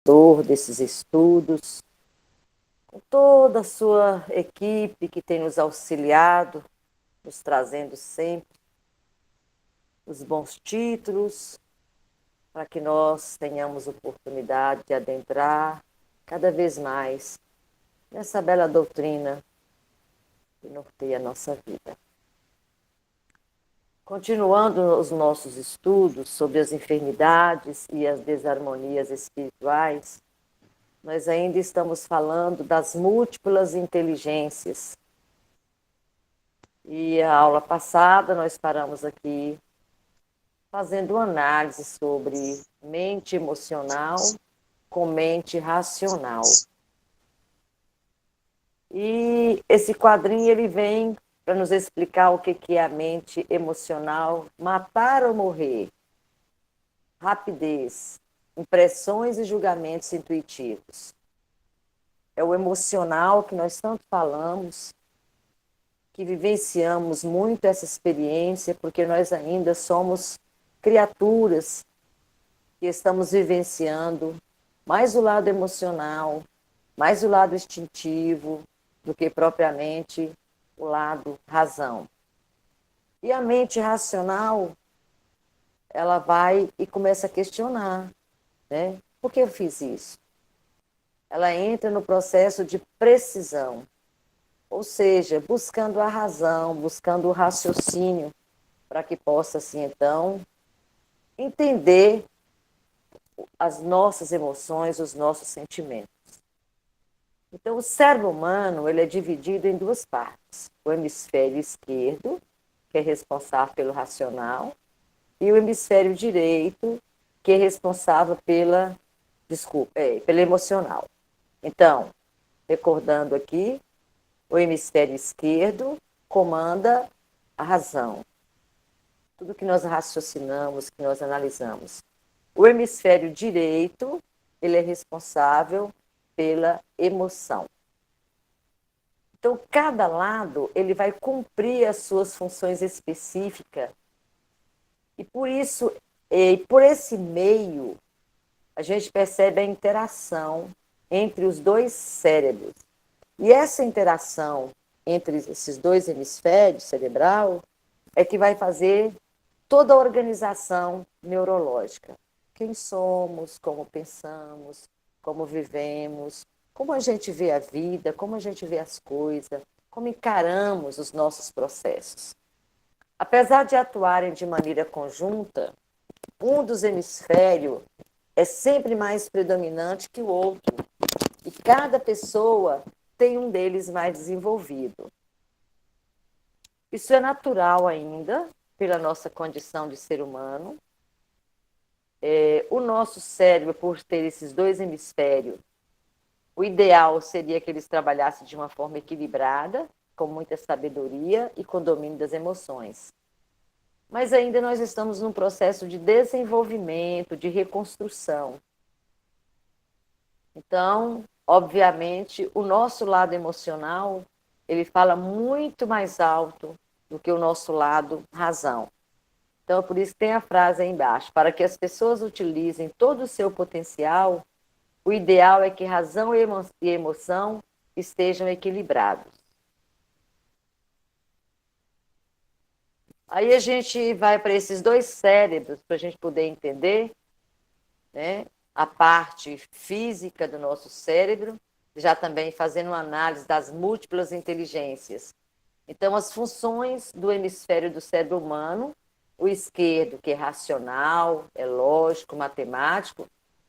orientador desses estudos, com toda a sua equipe que tem nos auxiliado, nos trazendo sempre os bons títulos, para que nós tenhamos oportunidade de adentrar cada vez mais nessa bela doutrina que norteia a nossa vida. Continuando os nossos estudos sobre as enfermidades e as desarmonias espirituais, nós ainda estamos falando das múltiplas inteligências. E a aula passada nós paramos aqui fazendo uma análise sobre mente emocional com mente racional. E esse quadrinho ele vem para nos explicar o que é a mente emocional, matar ou morrer, rapidez, impressões e julgamentos intuitivos. É o emocional que nós tanto falamos, que vivenciamos muito essa experiência, porque nós ainda somos criaturas que estamos vivenciando mais o lado emocional, mais o lado instintivo, do que propriamente o lado razão. E a mente racional, ela vai e começa a questionar, né? Por que eu fiz isso? Ela entra no processo de precisão, ou seja, buscando a razão, buscando o raciocínio, para que possa, assim, então, entender as nossas emoções, os nossos sentimentos. Então, o cérebro humano ele é dividido em duas partes. O hemisfério esquerdo, que é responsável pelo racional, e o hemisfério direito, que é responsável pela emocional. Então, recordando aqui, o hemisfério esquerdo comanda a razão. Tudo que nós raciocinamos, que nós analisamos. O hemisfério direito, ele é responsável pela emoção. Então, cada lado ele vai cumprir as suas funções específicas e por isso, por esse meio, a gente percebe a interação entre os dois cérebros. E essa interação entre esses dois hemisférios cerebral é que vai fazer toda a organização neurológica. Quem somos, como pensamos, como vivemos, como a gente vê a vida, como a gente vê as coisas, como encaramos os nossos processos. Apesar de atuarem de maneira conjunta, um dos hemisférios é sempre mais predominante que o outro. E cada pessoa tem um deles mais desenvolvido. Isso é natural ainda, pela nossa condição de ser humano. O nosso cérebro, por ter esses dois hemisférios, o ideal seria que eles trabalhassem de uma forma equilibrada, com muita sabedoria e com domínio das emoções. Mas ainda nós estamos num processo de desenvolvimento, de reconstrução. Então, obviamente, o nosso lado emocional, ele fala muito mais alto do que o nosso lado razão. Então, por isso tem a frase aí embaixo, para que as pessoas utilizem todo o seu potencial, o ideal é que razão e emoção estejam equilibrados. Aí a gente vai para esses dois cérebros, para a gente poder entender, né, a parte física do nosso cérebro, já também fazendo uma análise das múltiplas inteligências. Então, as funções do hemisfério do cérebro humano, o esquerdo, que é racional, é lógico, matemático,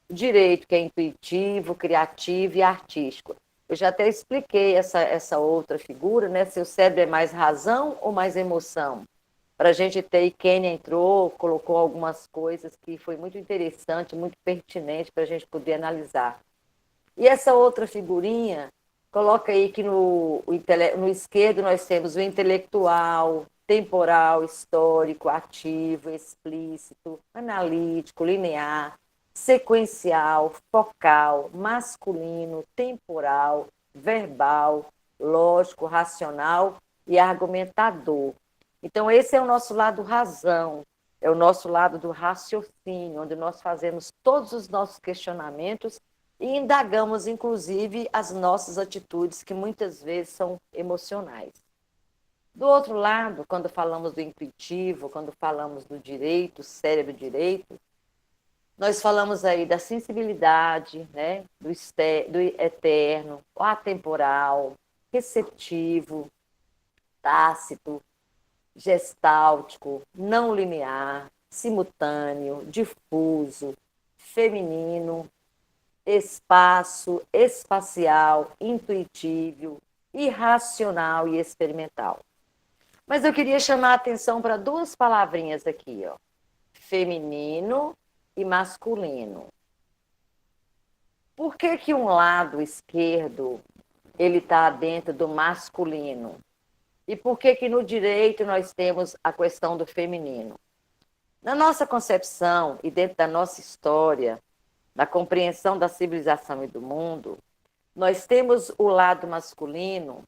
o direito, que é intuitivo, criativo e artístico. Eu já até expliquei essa outra figura, né? Se o cérebro é mais razão ou mais emoção. Para a gente ter, e Kênia entrou, colocou algumas coisas que foi muito interessante, muito pertinente para a gente poder analisar. E essa outra figurinha, coloca aí que no esquerdo nós temos o intelectual, temporal, histórico, ativo, explícito, analítico, linear, sequencial, focal, masculino, temporal, verbal, lógico, racional e argumentador. Então, esse é o nosso lado razão, é o nosso lado do raciocínio, onde nós fazemos todos os nossos questionamentos e indagamos, inclusive, as nossas atitudes, que muitas vezes são emocionais. Do outro lado, quando falamos do intuitivo, quando falamos do direito, cérebro direito, nós falamos aí da sensibilidade, né? Do eterno, o atemporal, receptivo, tácito, gestáltico, não linear, simultâneo, difuso, feminino, espaço, espacial, intuitivo, irracional e experimental. Mas eu queria chamar a atenção para duas palavrinhas aqui, ó. Feminino e masculino. Por que que um lado esquerdo ele está dentro do masculino? E por que que no direito nós temos a questão do feminino? Na nossa concepção e dentro da nossa história, da compreensão da civilização e do mundo, nós temos o lado masculino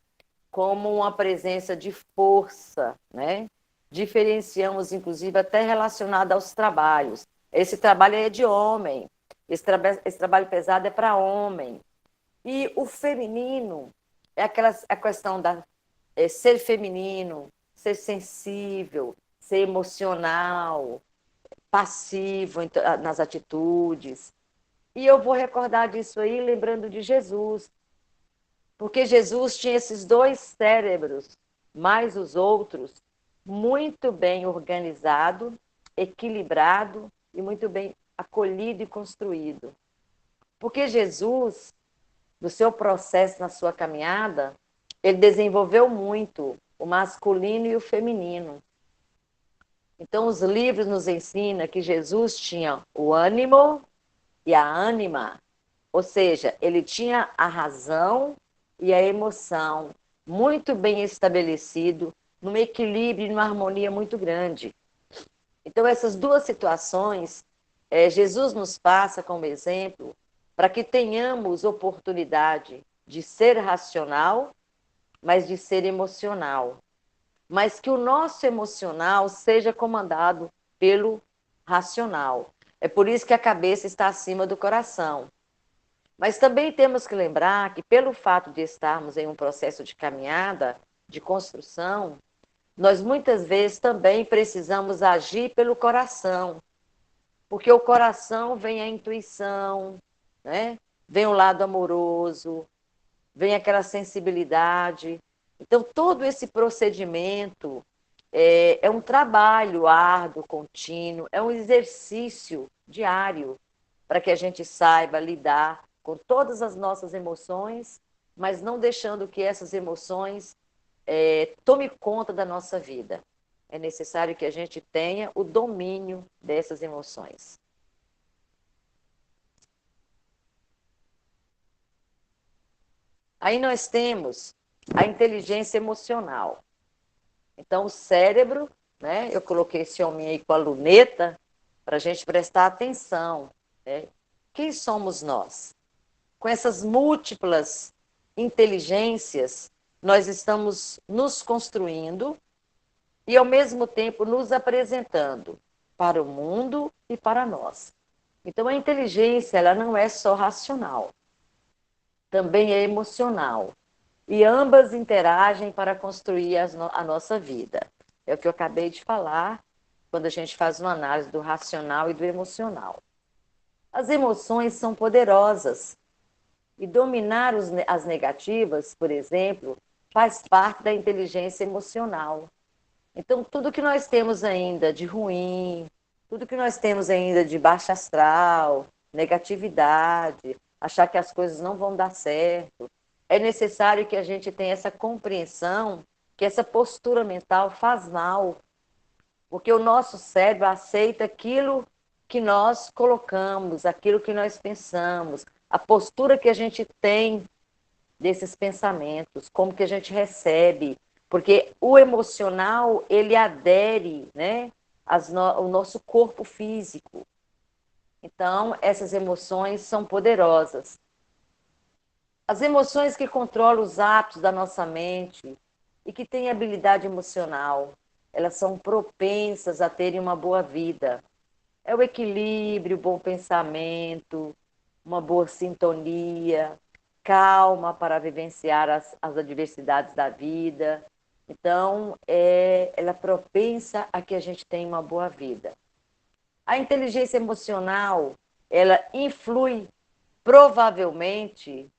como uma presença de força, né? Diferenciamos, inclusive, até relacionado aos trabalhos. Esse trabalho é de homem, esse trabalho pesado é para homem. E o feminino é a questão da ser feminino, ser sensível, ser emocional, passivo nas atitudes. E eu vou recordar disso aí lembrando de Jesus, porque Jesus tinha esses dois cérebros, mais os outros, muito bem organizado, equilibrado e muito bem acolhido e construído. Porque Jesus, no seu processo, na sua caminhada, ele desenvolveu muito o masculino e o feminino. Então, os livros nos ensinam que Jesus tinha o ânimo e a ânima, ou seja, ele tinha a razão e a emoção muito bem estabelecido, num equilíbrio e numa harmonia muito grande. Então, essas duas situações, Jesus nos passa como exemplo para que tenhamos oportunidade de ser racional, mas de ser emocional. Mas que o nosso emocional seja comandado pelo racional. É por isso que a cabeça está acima do coração. Mas também temos que lembrar que, pelo fato de estarmos em um processo de caminhada, de construção, nós muitas vezes também precisamos agir pelo coração, porque o coração vem a intuição, né? Vem o lado amoroso, vem aquela sensibilidade. Então, todo esse procedimento é um trabalho árduo, contínuo, é um exercício diário para que a gente saiba lidar com todas as nossas emoções, mas não deixando que essas emoções tome conta da nossa vida. É necessário que a gente tenha o domínio dessas emoções. Aí nós temos a inteligência emocional. Então, o cérebro, né? Eu coloquei esse homem aí com a luneta para a gente prestar atenção. Né? Quem somos nós? Com essas múltiplas inteligências, nós estamos nos construindo e, ao mesmo tempo, nos apresentando para o mundo e para nós. Então, a inteligência ela não é só racional, também é emocional. E ambas interagem para construir a nossa vida. É o que eu acabei de falar quando a gente faz uma análise do racional e do emocional. As emoções são poderosas e dominar as negativas, por exemplo, faz parte da inteligência emocional. Então, tudo que nós temos ainda de ruim, tudo que nós temos ainda de baixa astral, negatividade, achar que as coisas não vão dar certo, é necessário que a gente tenha essa compreensão que essa postura mental faz mal, porque o nosso cérebro aceita aquilo que nós colocamos, aquilo que nós pensamos, a postura que a gente tem desses pensamentos, como que a gente recebe, porque o emocional, ele adere, né, ao nosso corpo físico. Então, essas emoções são poderosas. As emoções que controlam os hábitos da nossa mente e que têm habilidade emocional, elas são propensas a terem uma boa vida. É o equilíbrio, o bom pensamento, uma boa sintonia, calma para vivenciar as adversidades da vida. Então, ela é propensa a que a gente tenha uma boa vida. A inteligência emocional, ela influi provavelmente,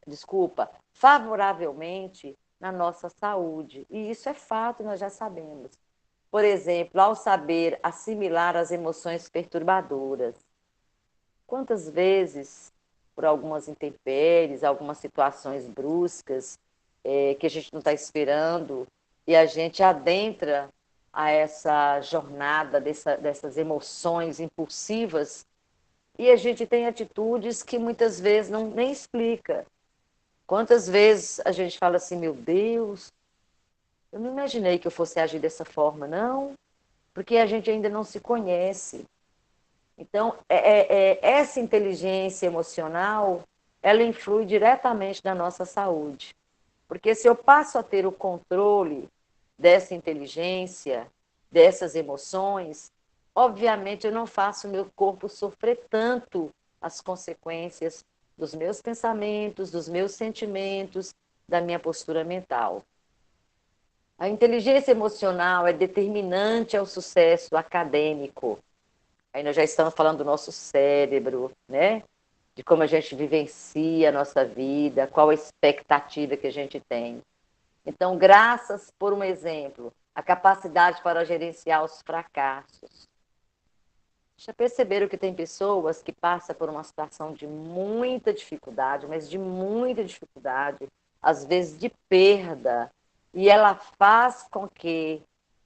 desculpa, favoravelmente na nossa saúde. E isso é fato, nós já sabemos. Por exemplo, ao saber assimilar as emoções perturbadoras. Quantas vezes, por algumas intempéries, algumas situações bruscas, que a gente não está esperando, e a gente adentra a essa jornada dessas emoções impulsivas, e a gente tem atitudes que muitas vezes não nem explica. Quantas vezes a gente fala assim, meu Deus, eu não imaginei que eu fosse agir dessa forma, não, porque a gente ainda não se conhece. Então, essa inteligência emocional, ela influi diretamente na nossa saúde. Porque se eu passo a ter o controle dessa inteligência, dessas emoções, obviamente eu não faço o meu corpo sofrer tanto as consequências dos meus pensamentos, dos meus sentimentos, da minha postura mental. A inteligência emocional é determinante ao sucesso acadêmico. Aí nós já estamos falando do nosso cérebro, né? De como a gente vivencia a nossa vida, qual a expectativa que a gente tem. Então, graças, por um exemplo, a capacidade para gerenciar os fracassos. Já perceberam que tem pessoas que passam por uma situação de muita dificuldade, mas de muita dificuldade, às vezes de perda, e ela faz com que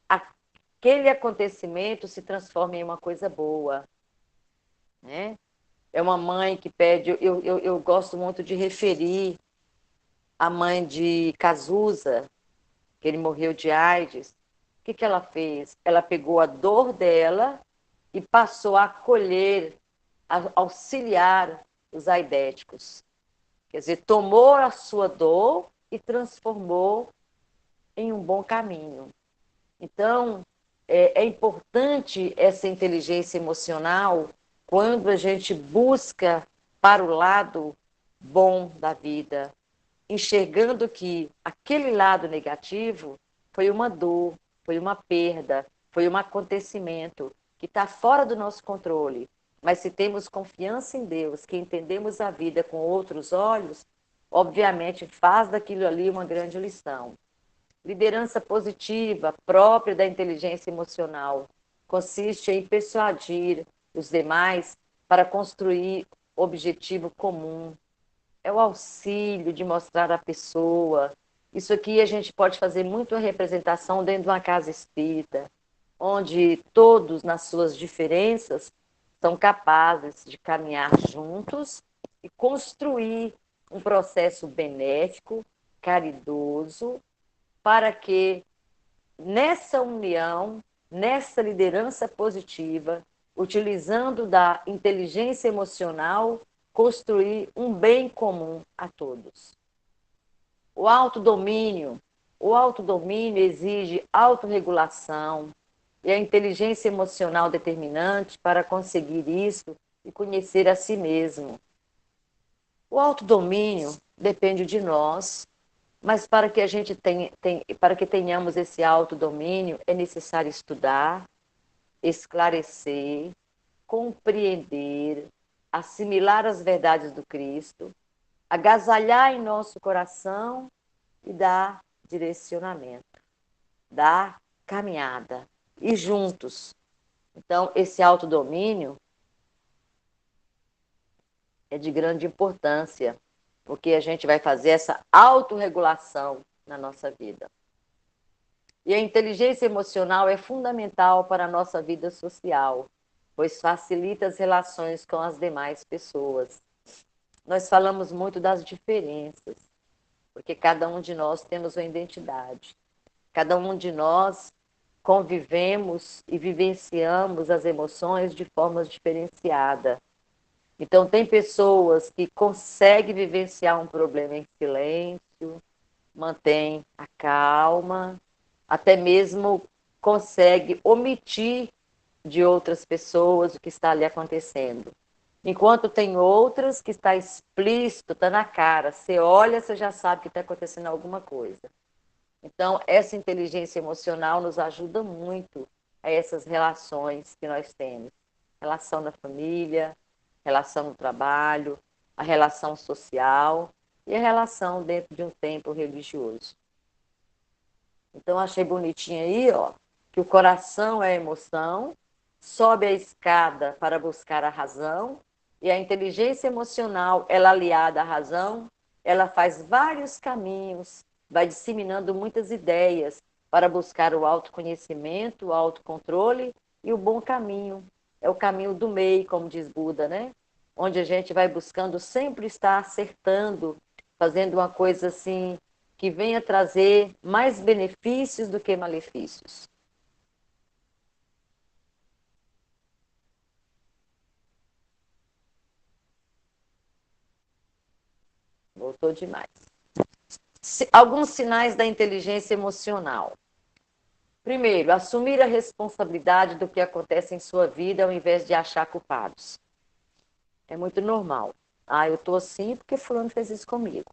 aquele acontecimento se transforme em uma coisa boa, né? É uma mãe que pede. Eu gosto muito de referir a mãe de Cazuza, que ele morreu de AIDS. O que ela fez? Ela pegou a dor dela e passou a acolher, a auxiliar os aidéticos. Quer dizer, tomou a sua dor e transformou em um bom caminho. Então, é importante essa inteligência emocional quando a gente busca para o lado bom da vida, enxergando que aquele lado negativo foi uma dor, foi uma perda, foi um acontecimento que está fora do nosso controle. Mas se temos confiança em Deus, que entendemos a vida com outros olhos, obviamente faz daquilo ali uma grande lição. Liderança positiva, própria da inteligência emocional, consiste em persuadir os demais para construir objetivo comum. É o auxílio de mostrar à pessoa. Isso aqui a gente pode fazer muito a representação dentro de uma casa espírita, onde todos, nas suas diferenças, são capazes de caminhar juntos e construir um processo benéfico, caridoso, para que nessa união, nessa liderança positiva, utilizando da inteligência emocional, construir um bem comum a todos. O autodomínio. O autodomínio exige autorregulação e a inteligência emocional determinante para conseguir isso e conhecer a si mesmo. O autodomínio depende de nós, mas para que a gente para que tenhamos esse autodomínio, é necessário estudar, esclarecer, compreender, assimilar as verdades do Cristo, agasalhar em nosso coração e dar direcionamento, dar caminhada e juntos. Então, esse autodomínio é de grande importância, porque a gente vai fazer essa autorregulação na nossa vida. E a inteligência emocional é fundamental para a nossa vida social, pois facilita as relações com as demais pessoas. Nós falamos muito das diferenças, porque cada um de nós temos uma identidade. Cada um de nós convivemos e vivenciamos as emoções de forma diferenciada. Então, tem pessoas que conseguem vivenciar um problema em silêncio, mantém a calma, até mesmo consegue omitir de outras pessoas o que está ali acontecendo. Enquanto tem outras que está explícito, está na cara. Você olha, você já sabe que está acontecendo alguma coisa. Então, essa inteligência emocional nos ajuda muito a essas relações que nós temos. Relação na família, relação no trabalho, a relação social e a relação dentro de um templo religioso. Então, achei bonitinho aí, ó, que o coração é a emoção, sobe a escada para buscar a razão, e a inteligência emocional, ela aliada à razão, ela faz vários caminhos, vai disseminando muitas ideias para buscar o autoconhecimento, o autocontrole e o bom caminho. É o caminho do meio, como diz Buda, né? Onde a gente vai buscando sempre estar acertando, fazendo uma coisa assim que venha trazer mais benefícios do que malefícios. Voltou demais. Alguns sinais da inteligência emocional. Primeiro, assumir a responsabilidade do que acontece em sua vida ao invés de achar culpados. É muito normal. Ah, eu estou assim porque fulano fez isso comigo.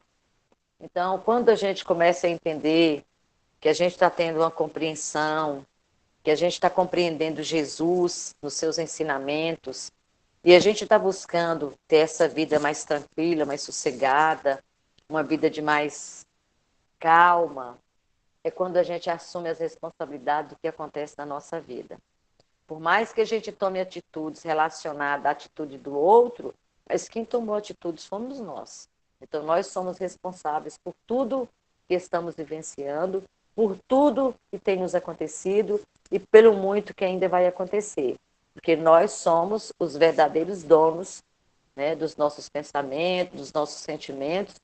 Então, quando a gente começa a entender que a gente está tendo uma compreensão, que a gente está compreendendo Jesus nos seus ensinamentos, e a gente está buscando ter essa vida mais tranquila, mais sossegada, uma vida de mais calma, é quando a gente assume as responsabilidades do que acontece na nossa vida. Por mais que a gente tome atitudes relacionadas à atitude do outro, mas quem tomou atitudes fomos nós. Então, nós somos responsáveis por tudo que estamos vivenciando, por tudo que tem nos acontecido e pelo muito que ainda vai acontecer. Porque nós somos os verdadeiros donos, né, dos nossos pensamentos, dos nossos sentimentos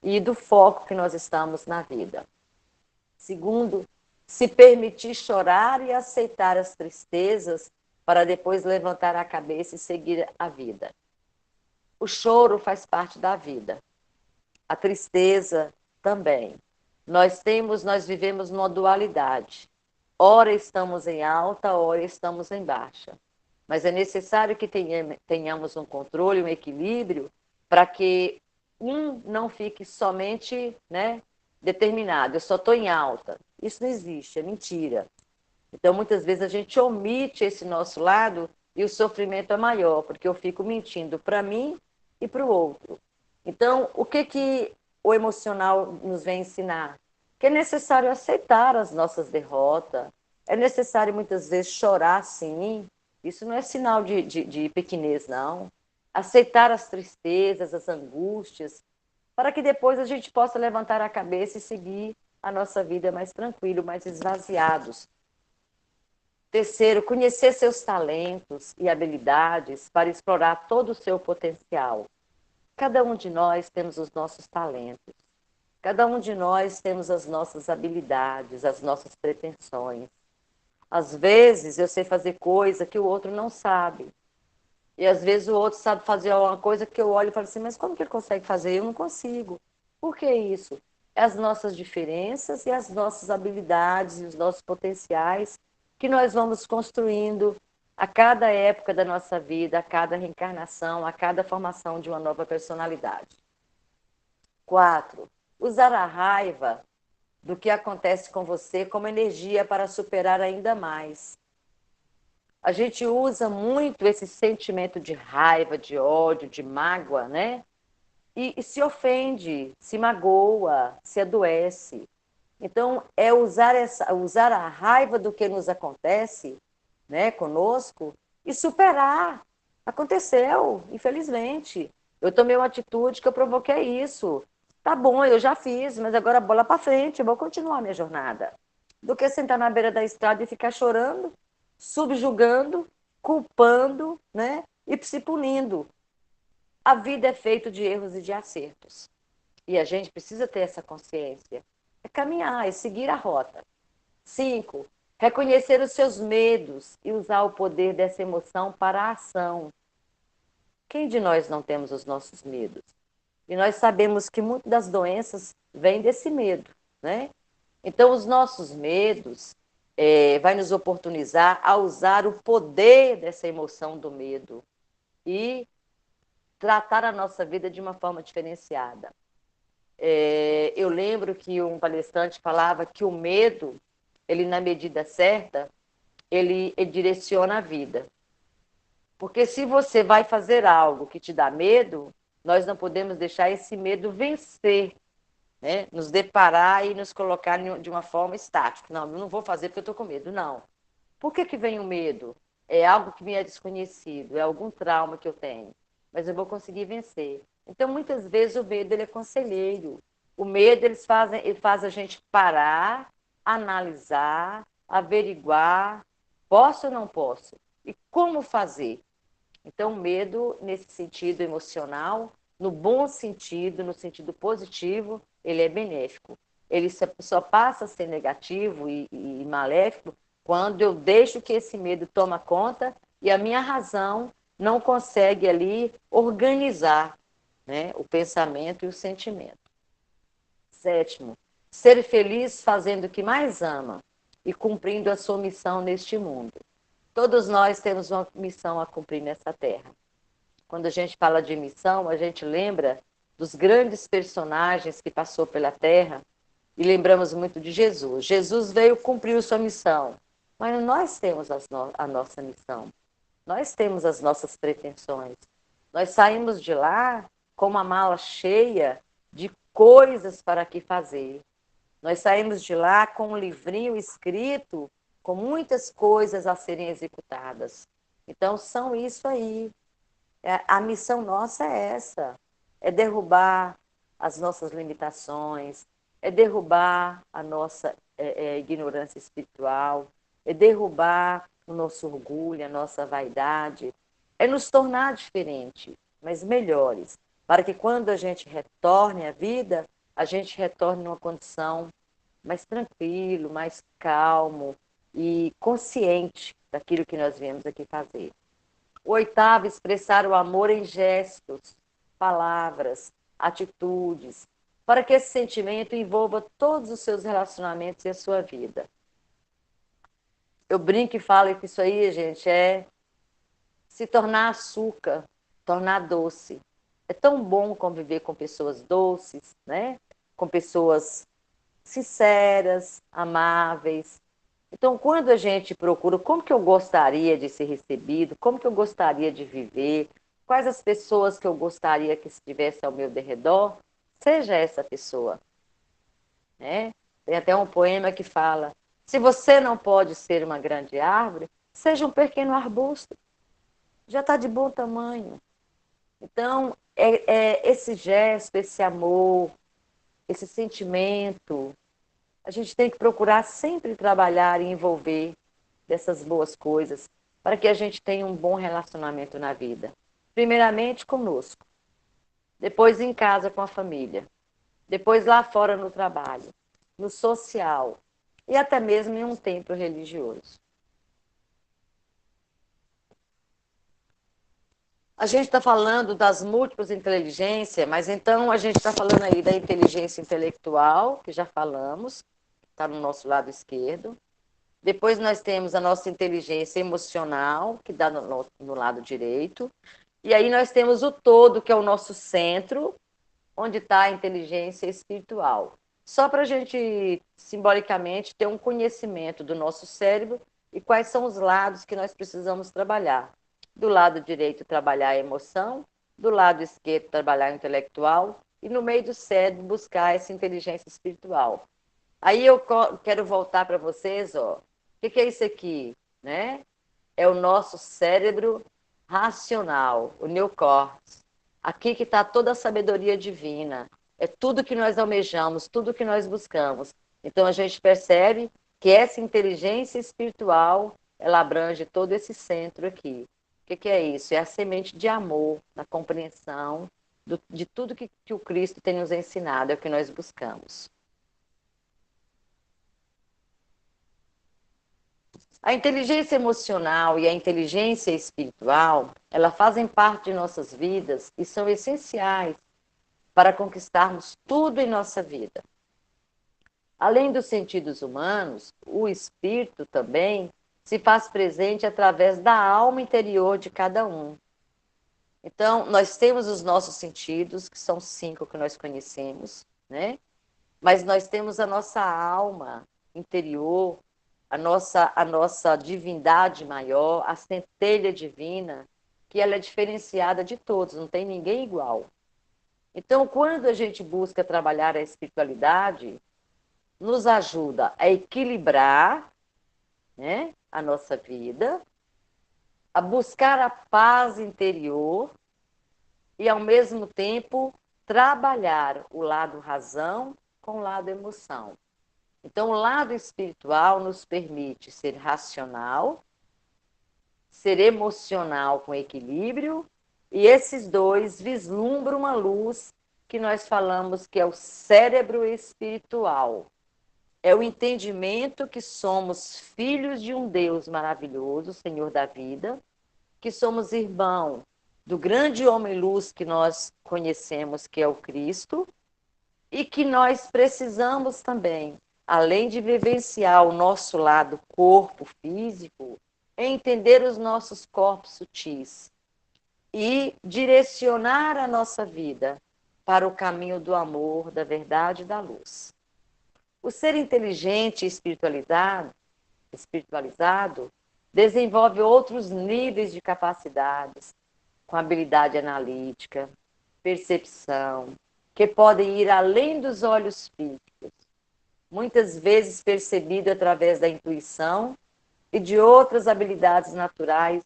e do foco que nós estamos na vida. Segundo, se permitir chorar e aceitar as tristezas para depois levantar a cabeça e seguir a vida. O choro faz parte da vida. A tristeza também. Nós vivemos numa dualidade. Ora estamos em alta, ora estamos em baixa. Mas é necessário que tenhamos um controle, um equilíbrio, para que um não fique somente, né, determinado. Eu só estou em alta. Isso não existe, é mentira. Então, muitas vezes a gente omite esse nosso lado e o sofrimento é maior, porque eu fico mentindo para mim e para o outro. Então, o que, que o emocional nos vem ensinar? Que é necessário aceitar as nossas derrotas, é necessário muitas vezes chorar, sim. Isso não é sinal de pequenez, não. Aceitar as tristezas, as angústias, para que depois a gente possa levantar a cabeça e seguir a nossa vida mais tranquilo, mais esvaziados. Terceiro, conhecer seus talentos e habilidades para explorar todo o seu potencial. Cada um de nós temos os nossos talentos. Cada um de nós temos as nossas habilidades, as nossas pretensões. Às vezes eu sei fazer coisa que o outro não sabe. E às vezes o outro sabe fazer uma coisa que eu olho e falo assim, mas como que ele consegue fazer? Eu não consigo. Por que isso? É as nossas diferenças e as nossas habilidades e os nossos potenciais que nós vamos construindo a cada época da nossa vida, a cada reencarnação, a cada formação de uma nova personalidade. 4. Usar a raiva do que acontece com você como energia para superar ainda mais. A gente usa muito esse sentimento de raiva, de ódio, de mágoa, né? E se ofende, se magoa, se adoece. Então, é usar a raiva do que nos acontece, né, conosco, e superar. Aconteceu, infelizmente. Eu tomei uma atitude que eu provoquei isso. Tá bom, eu já fiz, mas agora bola para frente, eu vou continuar a minha jornada. Do que sentar na beira da estrada e ficar chorando, subjugando, culpando, né, e se punindo. A vida é feita de erros e de acertos. E a gente precisa ter essa consciência. É caminhar, é seguir a rota. 5. Reconhecer os seus medos e usar o poder dessa emoção para a ação. Quem de nós não temos os nossos medos? E nós sabemos que muitas das doenças vêm desse medo, né? Então, os nossos medos vai nos oportunizar a usar o poder dessa emoção do medo e tratar a nossa vida de uma forma diferenciada. Eu lembro que um palestrante falava que o medo, ele na medida certa, ele direciona a vida. Porque se você vai fazer algo que te dá medo, nós não podemos deixar esse medo vencer, né? Nos deparar e nos colocar de uma forma estática. Não, eu não vou fazer porque eu estou com medo. Não. Por que vem o medo? É algo que me é desconhecido, é algum trauma que eu tenho, mas eu vou conseguir vencer. Então, muitas vezes, o medo ele é conselheiro. O medo ele faz a gente parar, analisar, averiguar, posso ou não posso? E como fazer? Então, o medo, nesse sentido emocional, no bom sentido, no sentido positivo, ele é benéfico. Ele só passa a ser negativo e maléfico quando eu deixo que esse medo toma conta e a minha razão não consegue ali organizar, né, o pensamento e o sentimento. Sétimo, ser feliz fazendo o que mais ama e cumprindo a sua missão neste mundo. Todos nós temos uma missão a cumprir nessa terra. Quando a gente fala de missão, a gente lembra dos grandes personagens que passou pela terra e lembramos muito de Jesus. Jesus veio cumprir sua missão, mas nós temos a nossa missão. Nós temos as nossas pretensões. Nós saímos de lá com uma mala cheia de coisas para que fazer. Nós saímos de lá com um livrinho escrito com muitas coisas a serem executadas. Então, são isso aí. A missão nossa é essa: é derrubar as nossas limitações, é derrubar a nossa ignorância espiritual, é derrubar o nosso orgulho, a nossa vaidade, é nos tornar diferentes, mas melhores, para que quando a gente retorne à vida, a gente retorne numa condição mais tranquilo, mais calmo e consciente daquilo que nós viemos aqui fazer. O oitavo, expressar o amor em gestos, palavras, atitudes, para que esse sentimento envolva todos os seus relacionamentos e a sua vida. Eu brinco e falo que isso aí, gente, é se tornar açúcar, tornar doce. É tão bom conviver com pessoas doces, né? Com pessoas sinceras, amáveis. Então, quando a gente procura como que eu gostaria de ser recebido, como que eu gostaria de viver, quais as pessoas que eu gostaria que estivessem ao meu derredor, seja essa pessoa, né? Tem até um poema que fala: se você não pode ser uma grande árvore, seja um pequeno arbusto, já está de bom tamanho. Então, esse gesto, esse amor, esse sentimento, a gente tem que procurar sempre trabalhar e envolver dessas boas coisas para que a gente tenha um bom relacionamento na vida. Primeiramente conosco, depois em casa com a família, depois lá fora no trabalho, no social e até mesmo em um templo religioso. A gente está falando das múltiplas inteligências, mas então a gente está falando aí da inteligência intelectual, que já falamos, está no nosso lado esquerdo. Depois nós temos a nossa inteligência emocional, que dá no lado direito. E aí nós temos o todo, que é o nosso centro, onde está a inteligência espiritual. Só para a gente, simbolicamente, ter um conhecimento do nosso cérebro e quais são os lados que nós precisamos trabalhar. Do lado direito, trabalhar a emoção, do lado esquerdo, trabalhar o intelectual, e no meio do cérebro, buscar essa inteligência espiritual. Aí eu quero voltar para vocês, ó. O que é isso aqui, né? É o nosso cérebro racional, o neocórtex. Aqui que está toda a sabedoria divina. É tudo que nós almejamos, tudo que nós buscamos. Então a gente percebe que essa inteligência espiritual, ela abrange todo esse centro aqui. O que é isso? É a semente de amor, da compreensão de tudo que o Cristo tem nos ensinado, é o que nós buscamos. A inteligência emocional e a inteligência espiritual, elas fazem parte de nossas vidas e são essenciais para conquistarmos tudo em nossa vida. Além dos sentidos humanos, o espírito também se faz presente através da alma interior de cada um. Então, nós temos os nossos sentidos, que são 5 que nós conhecemos, né? Mas nós temos a nossa alma interior, a nossa divindade maior, a centelha divina, que ela é diferenciada de todos, não tem ninguém igual. Então, quando a gente busca trabalhar a espiritualidade, nos ajuda a equilibrar, né, a nossa vida, a buscar a paz interior e, ao mesmo tempo, trabalhar o lado razão com o lado emoção. Então, o lado espiritual nos permite ser racional, ser emocional com equilíbrio, e esses dois vislumbram uma luz que nós falamos que é o cérebro espiritual. É o entendimento que somos filhos de um Deus maravilhoso, Senhor da vida, que somos irmão do grande homem-luz que nós conhecemos, que é o Cristo, e que nós precisamos também, além de vivenciar o nosso lado corpo físico, entender os nossos corpos sutis e direcionar a nossa vida para o caminho do amor, da verdade e da luz. O ser inteligente e espiritualizado desenvolve outros níveis de capacidades, com habilidade analítica, percepção, que podem ir além dos olhos físicos, muitas vezes percebido através da intuição e de outras habilidades naturais,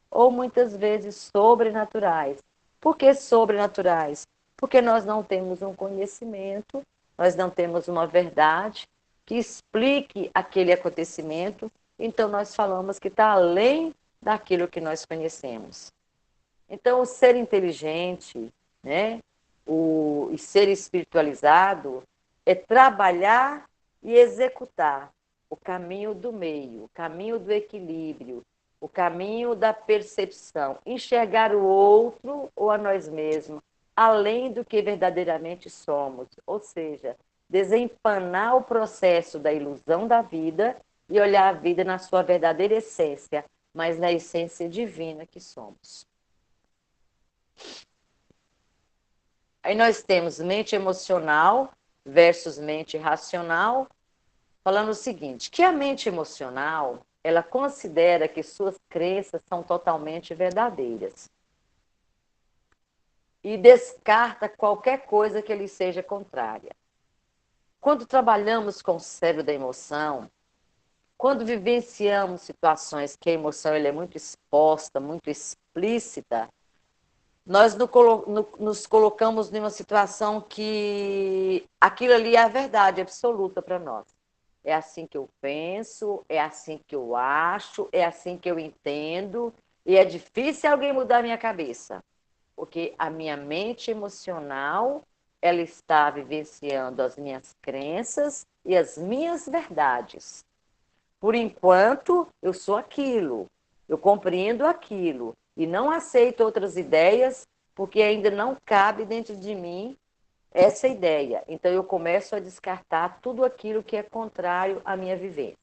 ou muitas vezes sobrenaturais. Por que sobrenaturais? Porque nós não temos um conhecimento, nós não temos uma verdade que explique aquele acontecimento, então nós falamos que está além daquilo que nós conhecemos. Então, o ser inteligente, né, o ser espiritualizado é trabalhar e executar o caminho do meio, o caminho do equilíbrio, o caminho da percepção, enxergar o outro ou a nós mesmos, além do que verdadeiramente somos, ou seja, desempanar o processo da ilusão da vida e olhar a vida na sua verdadeira essência, mas na essência divina que somos. Aí nós temos mente emocional versus mente racional, falando o seguinte, que a mente emocional, ela considera que suas crenças são totalmente verdadeiras e descarta qualquer coisa que lhe seja contrária. Quando trabalhamos com o cérebro da emoção, quando vivenciamos situações que a emoção ela é muito exposta, muito explícita, nós nos colocamos numa situação que aquilo ali é a verdade absoluta para nós. É assim que eu penso, é assim que eu acho, é assim que eu entendo, e é difícil alguém mudar a minha cabeça, porque a minha mente emocional, ela está vivenciando as minhas crenças e as minhas verdades. Por enquanto, eu sou aquilo, eu compreendo aquilo e não aceito outras ideias porque ainda não cabe dentro de mim essa ideia. Então, eu começo a descartar tudo aquilo que é contrário à minha vivência.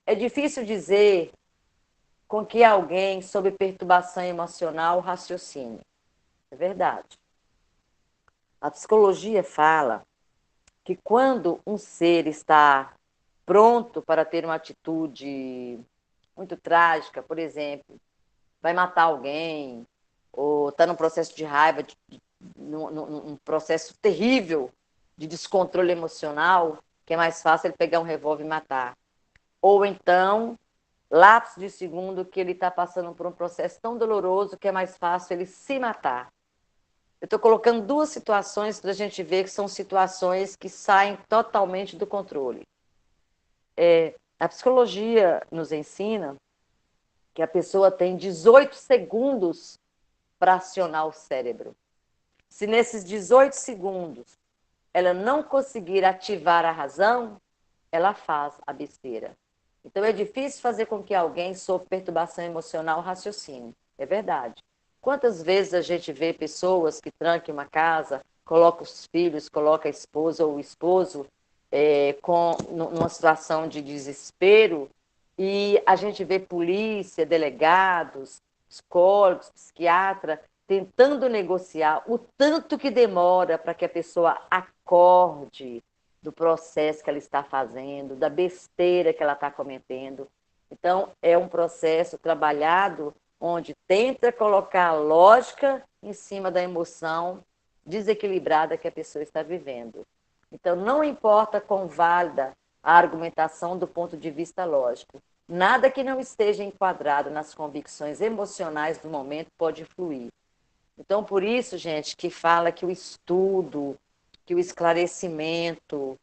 É difícil dizer com que alguém sob perturbação emocional raciocine. É verdade. A psicologia fala que quando um ser está pronto para ter uma atitude muito trágica, por exemplo, vai matar alguém, ou está num processo de raiva, num processo terrível de descontrole emocional, que é mais fácil ele pegar um revólver e matar. Ou então, lapso de segundo, que ele está passando por um processo tão doloroso que é mais fácil ele se matar. Eu estou colocando duas situações para a gente ver que são situações que saem totalmente do controle. A psicologia nos ensina que a pessoa tem 18 segundos para acionar o cérebro. Se nesses 18 segundos ela não conseguir ativar a razão, ela faz a besteira. Então é difícil fazer com que alguém sob perturbação emocional raciocine. É verdade. Quantas vezes a gente vê pessoas que trancam uma casa, colocam os filhos, colocam a esposa ou o esposo numa situação de desespero, e a gente vê polícia, delegados, psicólogos, psiquiatra, tentando negociar o tanto que demora para que a pessoa acorde do processo que ela está fazendo, da besteira que ela está cometendo. Então, é um processo trabalhado onde tenta colocar a lógica em cima da emoção desequilibrada que a pessoa está vivendo. Então, não importa quão válida a argumentação do ponto de vista lógico, nada que não esteja enquadrado nas convicções emocionais do momento pode fluir. Então, por isso, gente, que fala que o estudo, que o esclarecimento,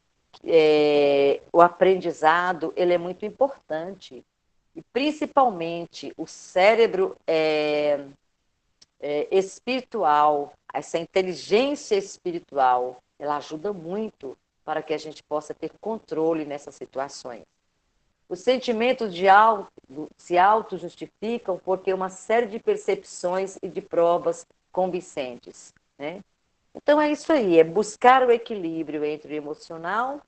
o aprendizado, ele é muito importante. E, principalmente, o cérebro espiritual, essa inteligência espiritual, ela ajuda muito para que a gente possa ter controle nessas situações. Os sentimentos se auto-justificam porque uma série de percepções e de provas convincentes. Né? Então é isso aí, é buscar o equilíbrio entre o emocional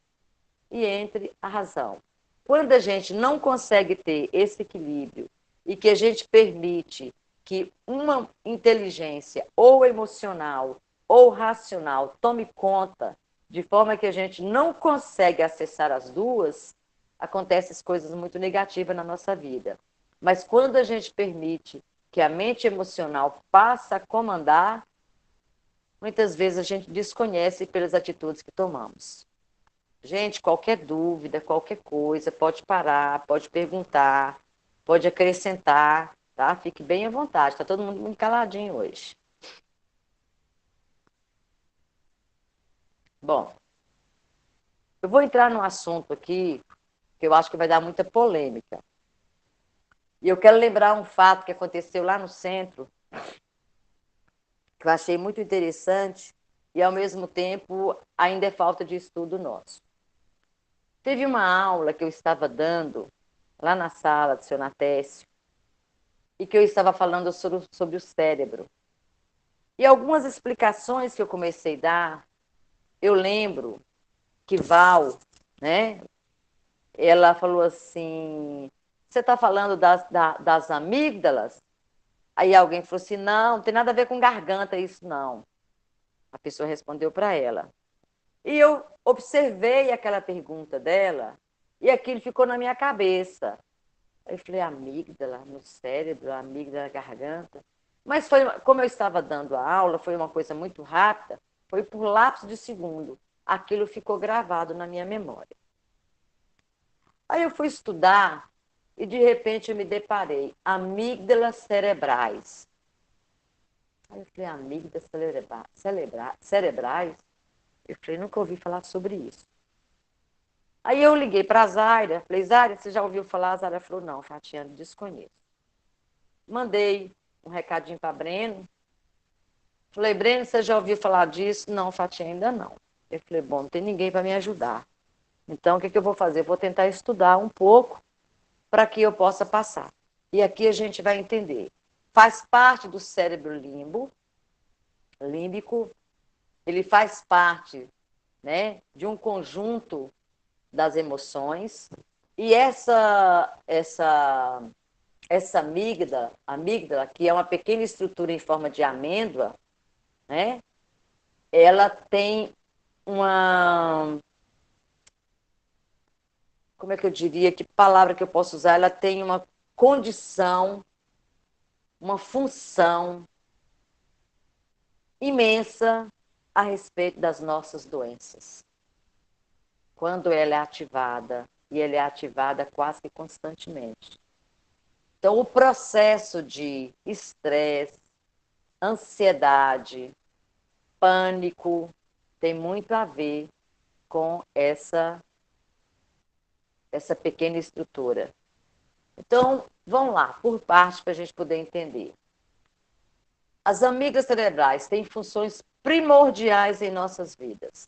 e entre a razão. Quando a gente não consegue ter esse equilíbrio e que a gente permite que uma inteligência ou emocional ou racional tome conta, de forma que a gente não consegue acessar as duas, acontecem coisas muito negativas na nossa vida. Mas quando a gente permite que a mente emocional passe a comandar, muitas vezes a gente desconhece pelas atitudes que tomamos. Gente, qualquer dúvida, qualquer coisa, pode parar, pode perguntar, pode acrescentar, tá? Fique bem à vontade. Está todo mundo muito caladinho hoje. Bom, eu vou entrar num assunto aqui que eu acho que vai dar muita polêmica. E eu quero lembrar um fato que aconteceu lá no centro, que eu achei muito interessante e, ao mesmo tempo, ainda é falta de estudo nosso. Teve uma aula que eu estava dando lá na sala do seu Natécio e que eu estava falando sobre o cérebro. E algumas explicações que eu comecei a dar, eu lembro que Val, né, ela falou assim, você está falando das amígdalas? Aí alguém falou assim, não tem nada a ver com garganta isso não. A pessoa respondeu para ela. E eu observei aquela pergunta dela e aquilo ficou na minha cabeça. Aí eu falei, amígdala no cérebro, amígdala na garganta. Mas foi, como eu estava dando a aula, foi uma coisa muito rápida, foi por lapso de segundo. Aquilo ficou gravado na minha memória. Aí eu fui estudar e de repente eu me deparei, amígdalas cerebrais. Aí eu falei, amígdalas cerebrais? Eu falei, nunca ouvi falar sobre isso. Aí eu liguei para a Zaira, falei, Zaira, você já ouviu falar? A Zaira falou, não, Fatiana, desconheço. Mandei um recadinho para Breno. Falei, Breno, você já ouviu falar disso? Não, Fatiana, ainda não. Eu falei, bom, não tem ninguém para me ajudar. Então, o que eu vou fazer? Eu vou tentar estudar um pouco para que eu possa passar. E aqui a gente vai entender. Faz parte do cérebro límbico, ele faz parte, né, de um conjunto das emoções, e essa amígdala, que é uma pequena estrutura em forma de amêndoa, né, ela tem uma, como é que eu diria, que palavra que eu posso usar? Ela tem uma condição, uma função imensa a respeito das nossas doenças. Quando ela é ativada, e ela é ativada quase que constantemente. Então, o processo de estresse, ansiedade, pânico, tem muito a ver com essa pequena estrutura. Então, vamos lá, por parte, para a gente poder entender. As amígdalas cerebrais têm funções primordiais em nossas vidas.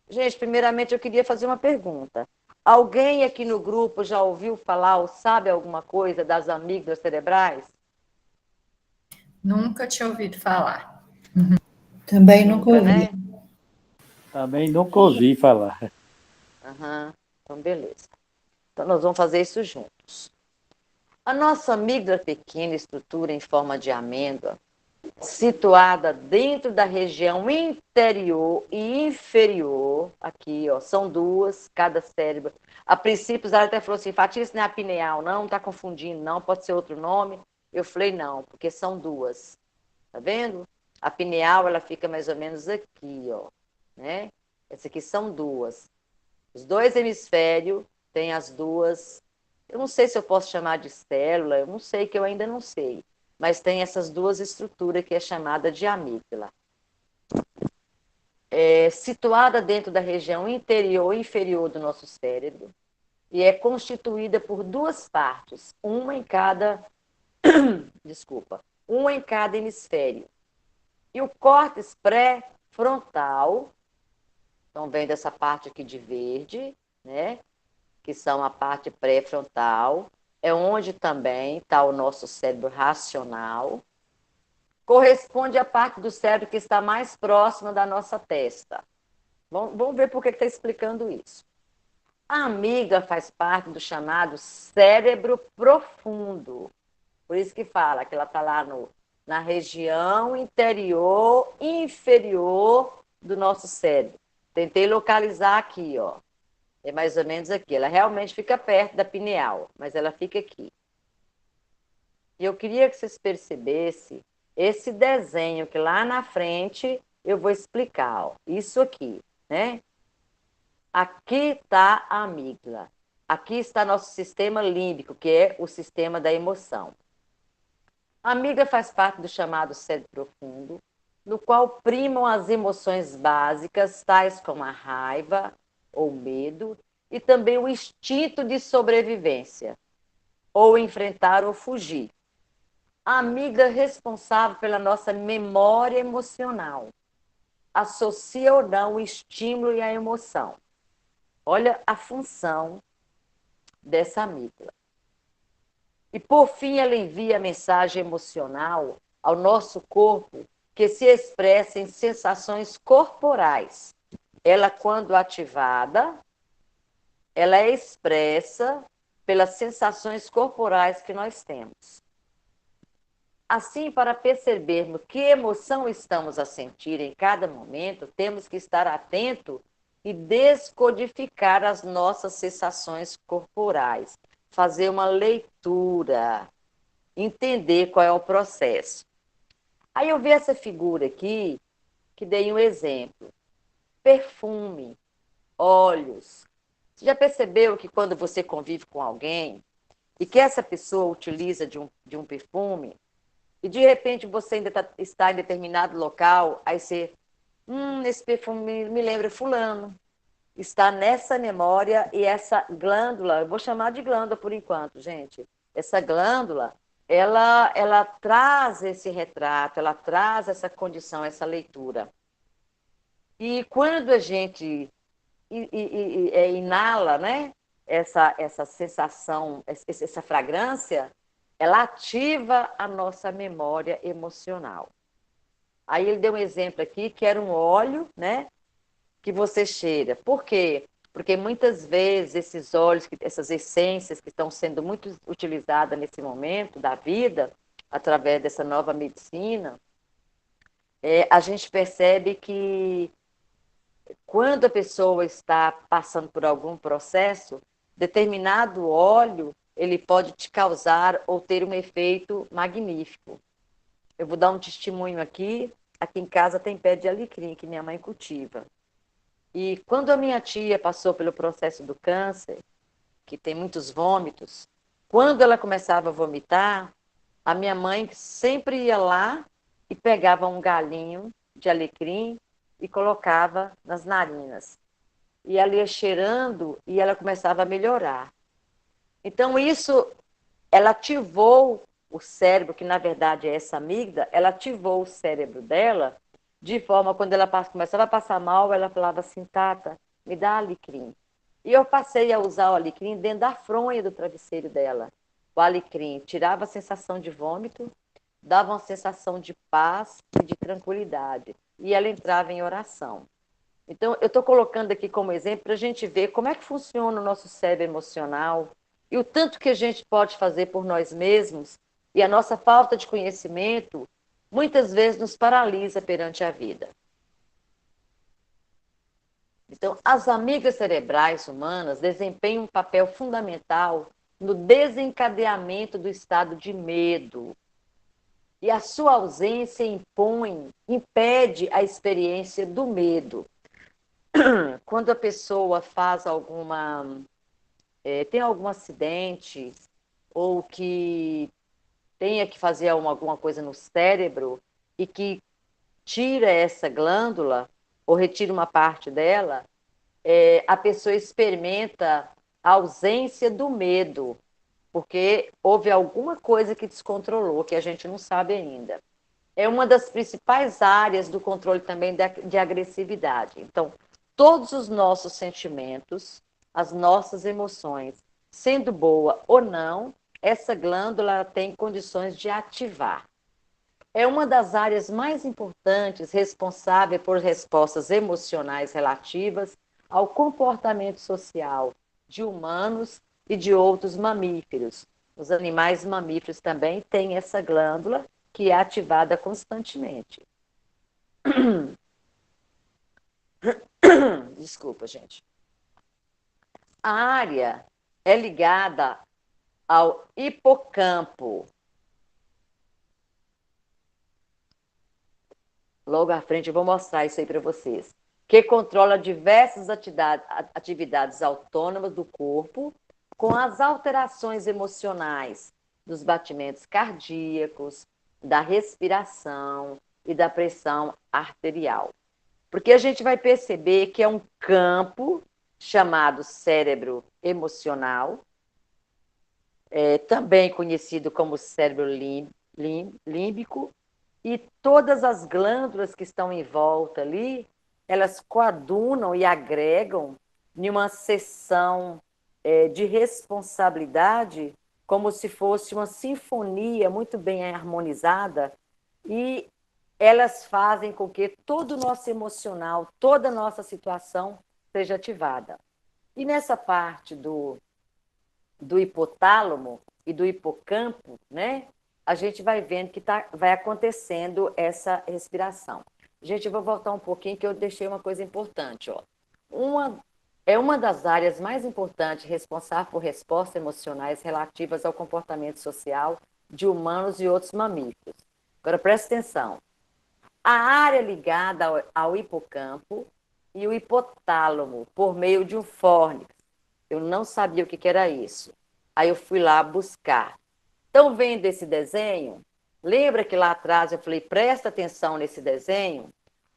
Gente, primeiramente eu queria fazer uma pergunta. Alguém aqui no grupo já ouviu falar ou sabe alguma coisa das amígdalas cerebrais? Nunca tinha ouvido falar. Também nunca Nunca, ouvi. né? Também nunca ouvi falar. Uhum. Então, beleza. Então, nós vamos fazer isso juntos. A nossa amígdala pequena, estrutura em forma de amêndoa, situada dentro da região interior e inferior, aqui, ó, são duas, cada cérebro. A princípio, ela até falou assim, Fatia, isso não é a pineal, não está confundindo, não, pode ser outro nome. Eu falei, não, porque são duas. Tá vendo? A pineal, ela fica mais ou menos aqui, ó, né? Essa aqui são duas. Os dois hemisférios têm as duas. Eu não sei se eu posso chamar de célula, eu não sei, que eu ainda não sei. Mas tem essas duas estruturas que é chamada de amígdala. É situada dentro da região interior e inferior do nosso cérebro e é constituída por duas partes, uma em cada, desculpa, uma em cada hemisfério. E o córtex pré-frontal, então vem dessa parte aqui de verde, né? Que são a parte pré-frontal, é onde também está o nosso cérebro racional, corresponde à parte do cérebro que está mais próxima da nossa testa. Vamos ver por que está explicando isso. A amígdala faz parte do chamado cérebro profundo. Por isso que fala que ela está lá na região interior inferior do nosso cérebro. Tentei localizar aqui, ó. É mais ou menos aqui. Ela realmente fica perto da pineal, mas ela fica aqui. E eu queria que vocês percebessem esse desenho que lá na frente eu vou explicar. Ó. Isso aqui, né? Aqui está a amígdala. Aqui está nosso sistema límbico, que é o sistema da emoção. A amígdala faz parte do chamado cérebro profundo, no qual primam as emoções básicas, tais como a raiva ou medo, e também o instinto de sobrevivência, ou enfrentar ou fugir. A amígdala é responsável pela nossa memória emocional. Associa ou não o estímulo e a emoção. Olha a função dessa amígdala. E, por fim, ela envia a mensagem emocional ao nosso corpo que se expressa em sensações corporais. Ela, quando ativada, ela é expressa pelas sensações corporais que nós temos. Assim, para percebermos que emoção estamos a sentir em cada momento, temos que estar atento e descodificar as nossas sensações corporais, fazer uma leitura, entender qual é o processo. Aí eu vi essa figura aqui, que dei um exemplo. Perfume, olhos. Você já percebeu que quando você convive com alguém e que essa pessoa utiliza de um perfume, e de repente você ainda está em determinado local, aí você, esse perfume me lembra fulano. Está nessa memória e essa glândula, eu vou chamar de glândula por enquanto, gente. Essa glândula, ela traz esse retrato, ela traz essa condição, essa leitura. E quando a gente inala, né, essa sensação, essa fragrância, ela ativa a nossa memória emocional. Aí ele deu um exemplo aqui, que era um óleo, né, que você cheira. Por quê? Porque muitas vezes esses óleos, essas essências que estão sendo muito utilizadas nesse momento da vida, através dessa nova medicina, a gente percebe que quando a pessoa está passando por algum processo, determinado óleo, ele pode te causar ou ter um efeito magnífico. Eu vou dar um testemunho aqui. Aqui em casa tem pé de alecrim, que minha mãe cultiva. E quando a minha tia passou pelo processo do câncer, que tem muitos vômitos, quando ela começava a vomitar, a minha mãe sempre ia lá e pegava um galinho de alecrim e colocava nas narinas. E ela ia cheirando e ela começava a melhorar. Então, isso, ela ativou o cérebro, que na verdade é essa amígdala, ela ativou o cérebro dela, de forma, quando ela começava a passar mal, ela falava assim, Tata, me dá alecrim. E eu passei a usar o alecrim dentro da fronha do travesseiro dela. O alecrim tirava a sensação de vômito, dava uma sensação de paz e de tranquilidade. E ela entrava em oração. Então, eu estou colocando aqui como exemplo para a gente ver como é que funciona o nosso cérebro emocional e o tanto que a gente pode fazer por nós mesmos, e a nossa falta de conhecimento muitas vezes nos paralisa perante a vida. Então, as amigas cerebrais humanas desempenham um papel fundamental no desencadeamento do estado de medo. E a sua ausência impede a experiência do medo. Quando a pessoa faz tem algum acidente ou que tenha que fazer alguma coisa no cérebro e que tira essa glândula ou retira uma parte dela, a pessoa experimenta a ausência do medo, porque houve alguma coisa que descontrolou, que a gente não sabe ainda. É uma das principais áreas do controle também de agressividade. Então, todos os nossos sentimentos, as nossas emoções, sendo boa ou não, essa glândula tem condições de ativar. É uma das áreas mais importantes responsável por respostas emocionais relativas ao comportamento social de humanos e de outros mamíferos. Os animais mamíferos também têm essa glândula que é ativada constantemente. Desculpa, gente. A área é ligada ao hipocampo. Logo à frente eu vou mostrar isso aí para vocês. Que controla diversas atividades autônomas do corpo com as alterações emocionais dos batimentos cardíacos, da respiração e da pressão arterial. Porque a gente vai perceber que é um campo chamado cérebro emocional, também conhecido como cérebro límbico, e todas as glândulas que estão em volta ali, elas coadunam e agregam em uma seção de responsabilidade, como se fosse uma sinfonia muito bem harmonizada, e elas fazem com que todo o nosso emocional, toda a nossa situação seja ativada. E nessa parte do hipotálamo e do hipocampo, né, a gente vai vendo que vai acontecendo essa respiração. Gente, eu vou voltar um pouquinho que eu deixei uma coisa importante. Ó. Uma das áreas mais importantes responsável por respostas emocionais relativas ao comportamento social de humanos e outros mamíferos. Agora, presta atenção. A área ligada ao hipocampo e o hipotálamo, por meio de um fórnix. Eu não sabia o que era isso. Aí eu fui lá buscar. Estão vendo esse desenho? Lembra que lá atrás eu falei, presta atenção nesse desenho?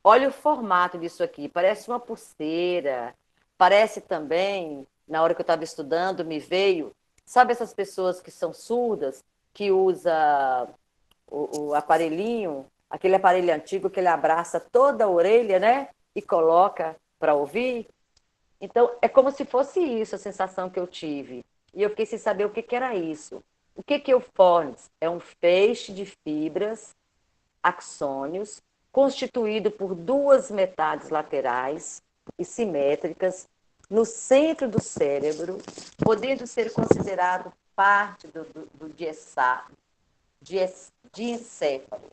Olha o formato disso aqui, parece uma pulseira, parece também, na hora que eu estava estudando, me veio, sabe essas pessoas que são surdas, que usa o aparelhinho, aquele aparelho antigo que ele abraça toda a orelha, né? E coloca para ouvir? Então, é como se fosse isso a sensação que eu tive. E eu fiquei sem saber o que era isso. O que é o fórnix? É um feixe de fibras, axônios, constituído por duas metades laterais e simétricas no centro do cérebro, podendo ser considerado parte do diencéfalo.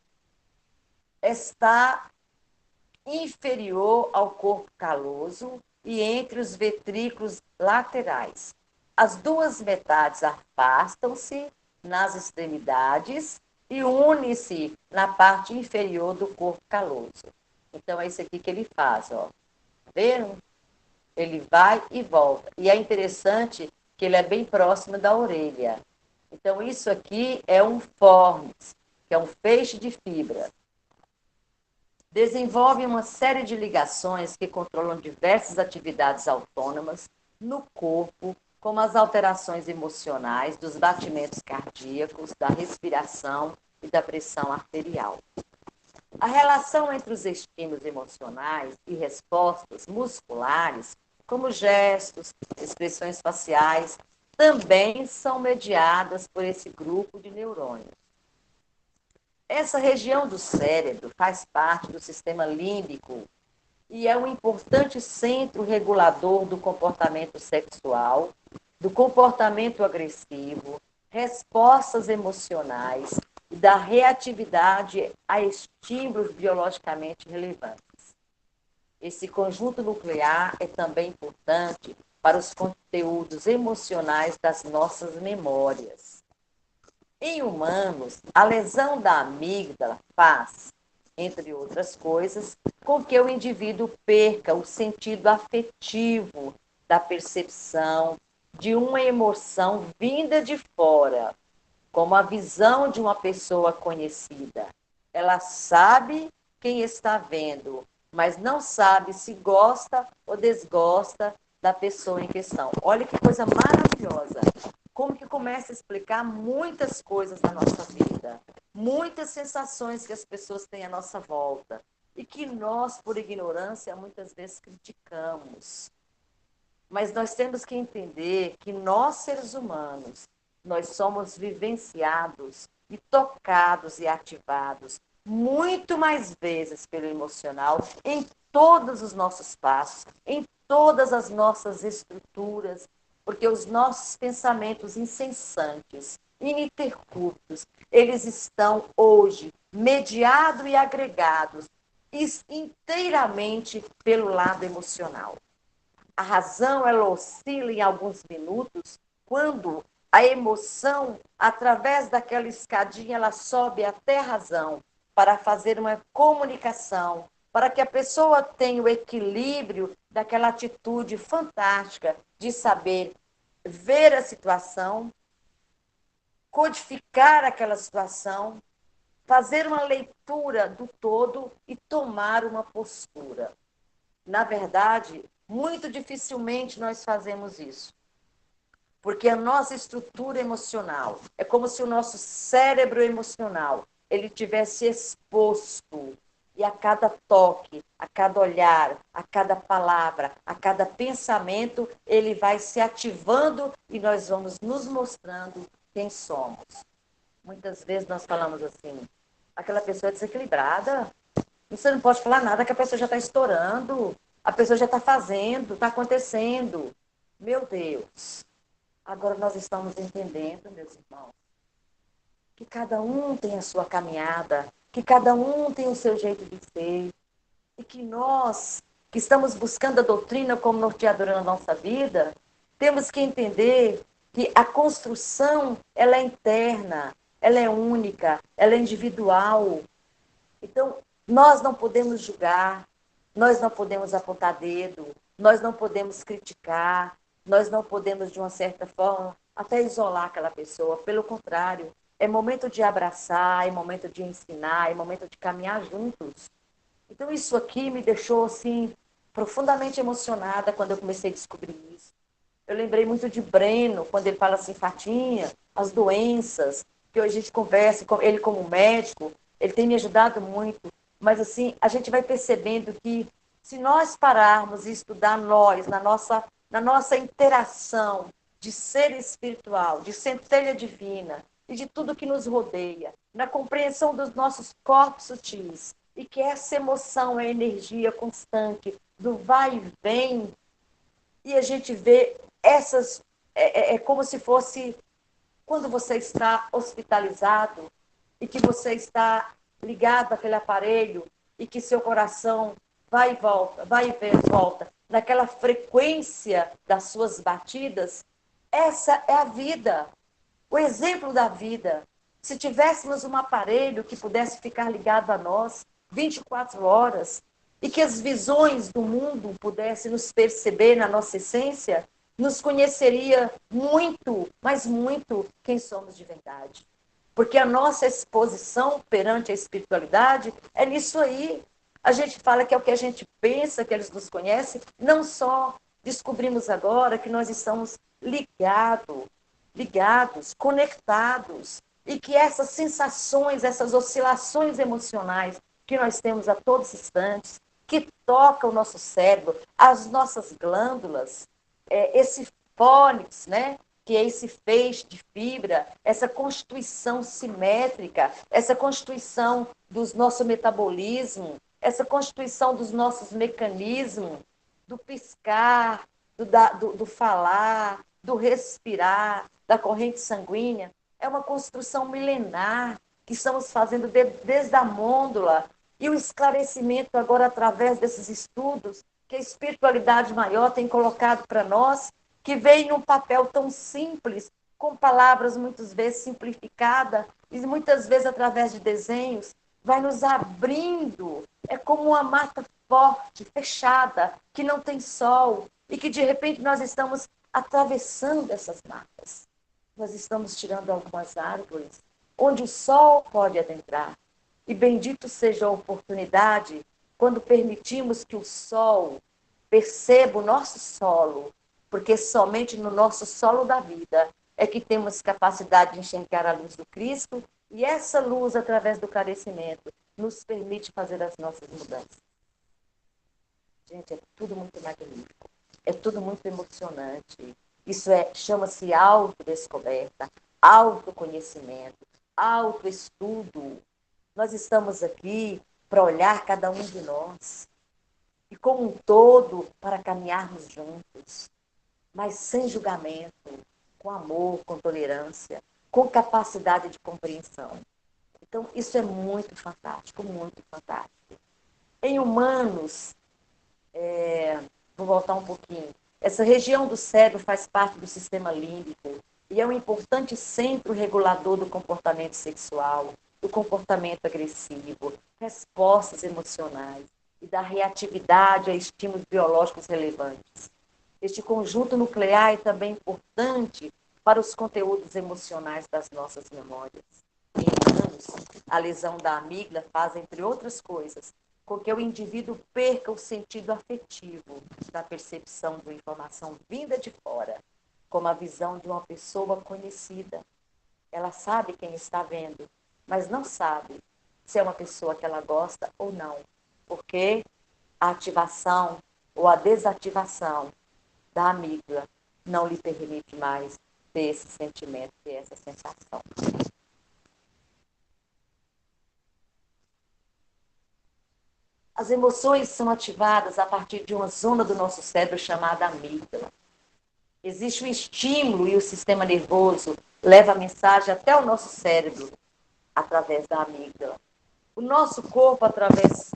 Está inferior ao corpo caloso e entre os ventrículos laterais. As duas metades afastam-se nas extremidades e unem-se na parte inferior do corpo caloso. Então, é isso aqui que ele faz, ó. Tá vendo? Ele vai e volta. E é interessante que ele é bem próximo da orelha. Então, isso aqui é um fórnix, que é um feixe de fibra. Desenvolve uma série de ligações que controlam diversas atividades autônomas no corpo, como as alterações emocionais, dos batimentos cardíacos, da respiração e da pressão arterial. A relação entre os estímulos emocionais e respostas musculares, como gestos, expressões faciais, também são mediadas por esse grupo de neurônios. Essa região do cérebro faz parte do sistema límbico e é um importante centro regulador do comportamento sexual, do comportamento agressivo, respostas emocionais e da reatividade a estímulos biologicamente relevantes. Esse conjunto nuclear é também importante para os conteúdos emocionais das nossas memórias. Em humanos, a lesão da amígdala faz, entre outras coisas, com que o indivíduo perca o sentido afetivo da percepção de uma emoção vinda de fora, como a visão de uma pessoa conhecida. Ela sabe quem está vendo, mas não sabe se gosta ou desgosta da pessoa em questão. Olha que coisa maravilhosa. Como que começa a explicar muitas coisas da nossa vida, muitas sensações que as pessoas têm à nossa volta e que nós, por ignorância, muitas vezes criticamos. Mas nós temos que entender que nós, seres humanos, nós somos vivenciados e tocados e ativados muito mais vezes pelo emocional em todos os nossos passos, em todas as nossas estruturas, porque os nossos pensamentos incessantes, ininterruptos, eles estão hoje mediados e agregados inteiramente pelo lado emocional. A razão, ela oscila em alguns minutos, quando a emoção, através daquela escadinha, ela sobe até a razão, para fazer uma comunicação, para que a pessoa tenha o equilíbrio daquela atitude fantástica de saber ver a situação, codificar aquela situação, fazer uma leitura do todo e tomar uma postura. Na verdade, muito dificilmente nós fazemos isso. Porque a nossa estrutura emocional é como se o nosso cérebro emocional ele tivesse exposto e a cada toque, a cada olhar, a cada palavra, a cada pensamento, ele vai se ativando e nós vamos nos mostrando quem somos. Muitas vezes nós falamos assim, aquela pessoa é desequilibrada, você não pode falar nada que a pessoa já está estourando, a pessoa já está fazendo, está acontecendo. Meu Deus! Agora nós estamos entendendo, meus irmãos, que cada um tem a sua caminhada, que cada um tem o seu jeito de ser, e que nós, que estamos buscando a doutrina como norteadora na nossa vida, temos que entender que a construção, ela é interna, ela é única, ela é individual. Então, nós não podemos julgar, nós não podemos apontar dedo, nós não podemos criticar, nós não podemos, de uma certa forma, até isolar aquela pessoa. Pelo contrário, é momento de abraçar, é momento de ensinar, é momento de caminhar juntos. Então, isso aqui me deixou, assim, profundamente emocionada quando eu comecei a descobrir isso. Eu lembrei muito de Breno, quando ele fala assim, Fatinha, as doenças, que hoje a gente conversa, ele como médico, ele tem me ajudado muito, mas assim, a gente vai percebendo que se nós pararmos e estudar nós, na nossa interação de ser espiritual, de centelha divina e de tudo que nos rodeia, na compreensão dos nossos corpos sutis, e que essa emoção é energia constante do vai e vem, e a gente vê essas, é como se fosse quando você está hospitalizado e que você está ligado àquele aparelho e que seu coração vai e volta, vai e volta, naquela frequência das suas batidas, essa é a vida, o exemplo da vida. Se tivéssemos um aparelho que pudesse ficar ligado a nós 24 horas e que as visões do mundo pudessem nos perceber na nossa essência, nos conheceria muito, mas muito, quem somos de verdade. Porque a nossa exposição perante a espiritualidade é nisso aí. A gente fala que é o que a gente pensa, que eles nos conhecem, não só descobrimos agora que nós estamos ligados, conectados, e que essas sensações, essas oscilações emocionais que nós temos a todos os instantes, que tocam o nosso cérebro, as nossas glândulas, esse fónix, né? Que é esse feixe de fibra, essa constituição simétrica, essa constituição do nosso metabolismo, essa constituição dos nossos mecanismos, do piscar, do falar, do respirar, da corrente sanguínea, é uma construção milenar que estamos fazendo desde a môndula. E o esclarecimento agora através desses estudos que a espiritualidade maior tem colocado para nós, que vem num papel tão simples, com palavras muitas vezes simplificadas, e muitas vezes através de desenhos, vai nos abrindo. É como uma mata forte, fechada, que não tem sol, e que de repente nós estamos atravessando essas matas. Nós estamos tirando algumas árvores, onde o sol pode adentrar. E bendito seja a oportunidade quando permitimos que o sol perceba o nosso solo, porque somente no nosso solo da vida é que temos capacidade de enxergar a luz do Cristo, e essa luz, através do carecimento, nos permite fazer as nossas mudanças. Gente, é tudo muito magnífico, é tudo muito emocionante. Isso chama-se autodescoberta, autoconhecimento, autoestudo. Nós estamos aqui para olhar cada um de nós e como um todo para caminharmos juntos, mas sem julgamento, com amor, com tolerância, com capacidade de compreensão. Então, isso é muito fantástico, muito fantástico. Em humanos, vou voltar um pouquinho, essa região do cérebro faz parte do sistema límbico e é um importante centro regulador do comportamento sexual, do comportamento agressivo, respostas emocionais e da reatividade a estímulos biológicos relevantes. Este conjunto nuclear é também importante para os conteúdos emocionais das nossas memórias. Em humanos, a lesão da amígdala faz, entre outras coisas, com que o indivíduo perca o sentido afetivo da percepção de uma informação vinda de fora, como a visão de uma pessoa conhecida. Ela sabe quem está vendo, mas não sabe se é uma pessoa que ela gosta ou não, porque a ativação ou a desativação da amígdala não lhe permite mais ter esse sentimento, ter essa sensação. As emoções são ativadas a partir de uma zona do nosso cérebro chamada amígdala. Existe um estímulo e o sistema nervoso leva a mensagem até o nosso cérebro através da amígdala. O nosso corpo, através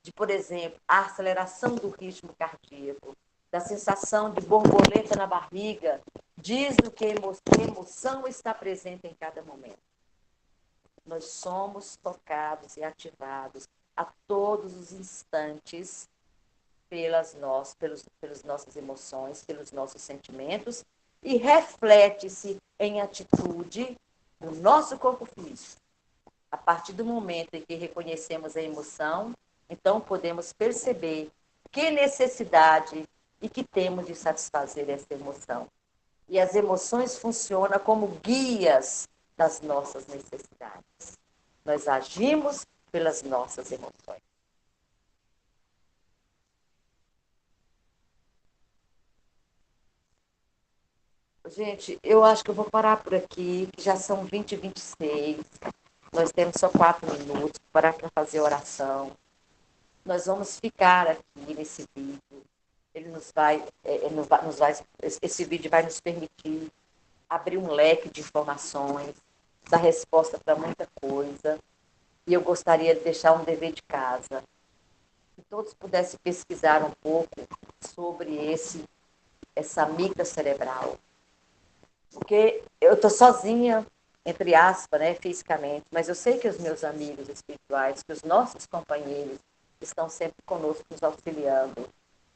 de, por exemplo, a aceleração do ritmo cardíaco, da sensação de borboleta na barriga, diz do que a emoção está presente em cada momento. Nós somos tocados e ativados a todos os instantes pelas nossas emoções, pelos nossos sentimentos, e reflete-se em atitude no nosso corpo físico. A partir do momento em que reconhecemos a emoção, então podemos perceber que necessidade e que temos de satisfazer essa emoção. E as emoções funcionam como guias das nossas necessidades. Nós agimos pelas nossas emoções. Gente, eu acho que eu vou parar por aqui, que já são 20h26. Nós temos só 4 minutos para fazer oração. Nós vamos ficar aqui nesse vídeo. Ele esse vídeo vai nos permitir abrir um leque de informações, dar resposta para muita coisa. E eu gostaria de deixar um dever de casa. Que todos pudessem pesquisar um pouco sobre essa amígdala cerebral. Porque eu estou sozinha, entre aspas, né, fisicamente, mas eu sei que os meus amigos espirituais, que os nossos companheiros estão sempre conosco, nos auxiliando.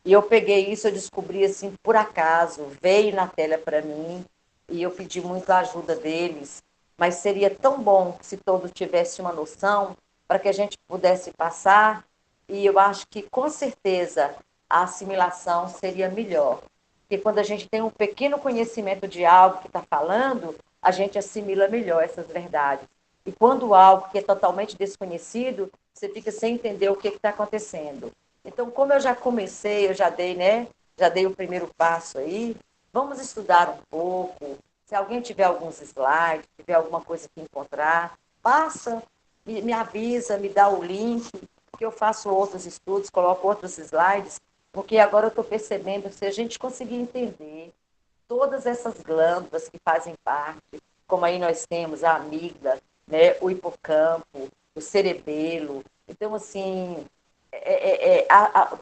E eu peguei isso, eu descobri assim, por acaso, veio na tela para mim, e eu pedi muito a ajuda deles, mas seria tão bom se todos tivessem uma noção para que a gente pudesse passar, e eu acho que, com certeza, a assimilação seria melhor. Porque quando a gente tem um pequeno conhecimento de algo que está falando, a gente assimila melhor essas verdades. E quando algo que é totalmente desconhecido, você fica sem entender o que está acontecendo. Então, como eu já comecei, eu já dei, né? Já dei o primeiro passo aí, vamos estudar um pouco. Se alguém tiver alguns slides, tiver alguma coisa que encontrar, passa, me avisa, me dá o link, que eu faço outros estudos, coloco outros slides, porque agora eu estou percebendo, se a gente conseguir entender todas essas glândulas que fazem parte, como aí nós temos a amígdala, né, o hipocampo, o cerebelo. Então, assim,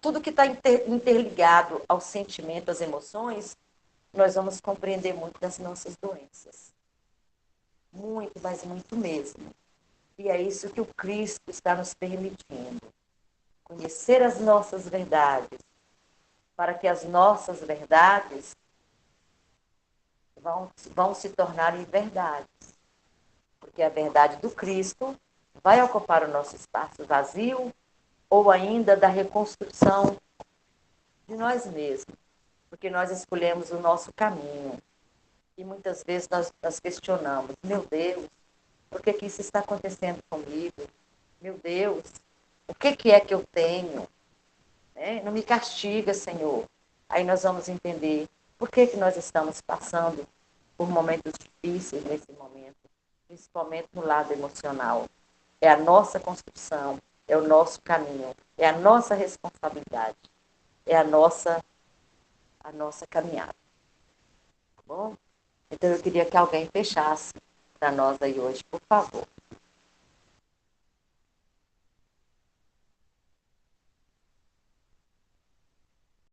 tudo que está interligado ao sentimento, às emoções, nós vamos compreender muito das nossas doenças. Muito, mas muito mesmo. E é isso que o Cristo está nos permitindo. Conhecer as nossas verdades, para que as nossas verdades vão se tornar em verdades. Porque a verdade do Cristo vai ocupar o nosso espaço vazio ou ainda da reconstrução de nós mesmos. Porque nós escolhemos o nosso caminho. E muitas vezes nós questionamos, meu Deus, por que isso está acontecendo comigo? Meu Deus, o que é que eu tenho? Não me castiga, Senhor. Aí nós vamos entender por que nós estamos passando por momentos difíceis nesse momento, principalmente no lado emocional. É a nossa construção, é o nosso caminho, é a nossa responsabilidade, é a nossa caminhada. Tá bom? Então eu queria que alguém fechasse para nós aí hoje, por favor.